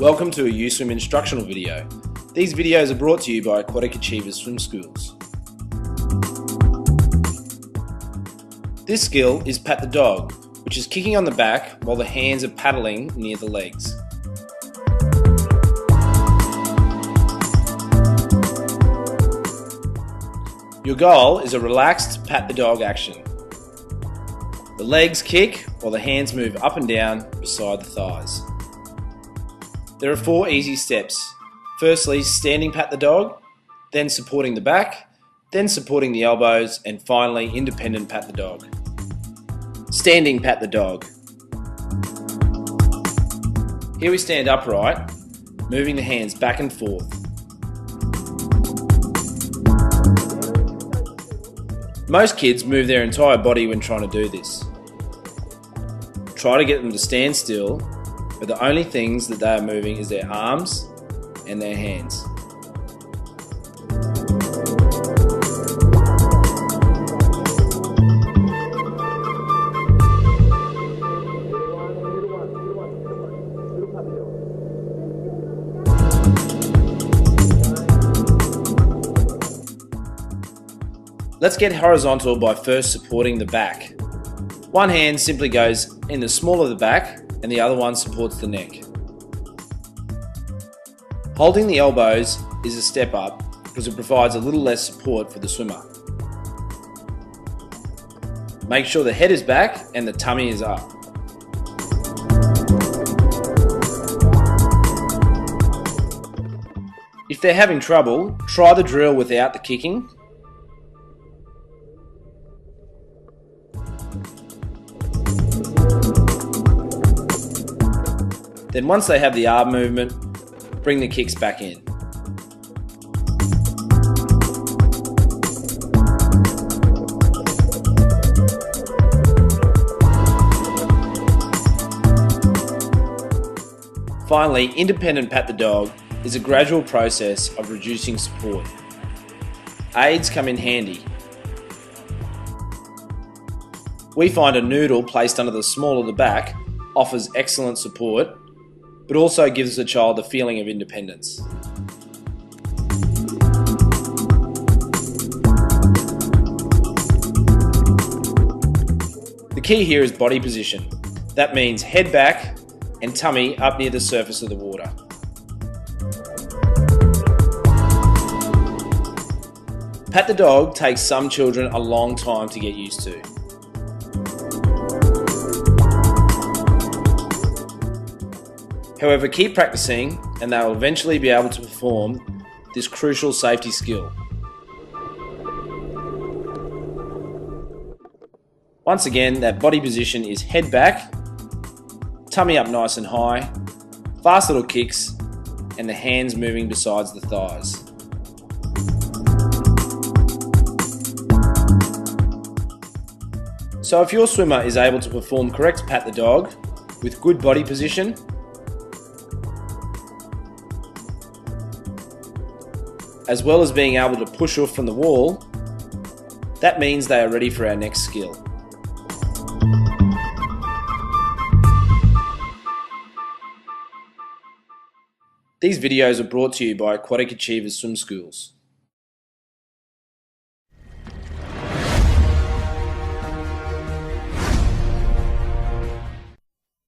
Welcome to a USwim instructional video. These videos are brought to you by Aquatic Achievers Swim Schools. This skill is pat the dog, which is kicking on the back while the hands are paddling near the legs. Your goal is a relaxed pat the dog action. The legs kick while the hands move up and down beside the thighs. There are 4 easy steps. Firstly, standing pat the dog, then supporting the back, then supporting the elbows, and finally independent pat the dog. Standing pat the dog. Here we stand upright, moving the hands back and forth. Most kids move their entire body when trying to do this. Try to get them to stand still, but the only things that they are moving is their arms and their hands. Let's get horizontal by first supporting the back. One hand simply goes in the small of the back and the other one supports the neck. Holding the elbows is a step up because it provides a little less support for the swimmer. Make sure the head is back and the tummy is up. If they're having trouble, try the drill without the kicking. Then once they have the arm movement, bring the kicks back in. Finally, independent pat the dog is a gradual process of reducing support. Aids come in handy. We find a noodle placed under the small of the back offers excellent support, but also gives the child a feeling of independence. The key here is body position. That means head back and tummy up near the surface of the water. Pat the dog takes some children a long time to get used to. However, keep practicing and they will eventually be able to perform this crucial safety skill. Once again, that body position is head back, tummy up nice and high, fast little kicks, and the hands moving besides the thighs. So if your swimmer is able to perform correct pat the dog with good body position, as well as being able to push off from the wall, that means they are ready for our next skill. These videos are brought to you by Aquatic Achievers Swim Schools.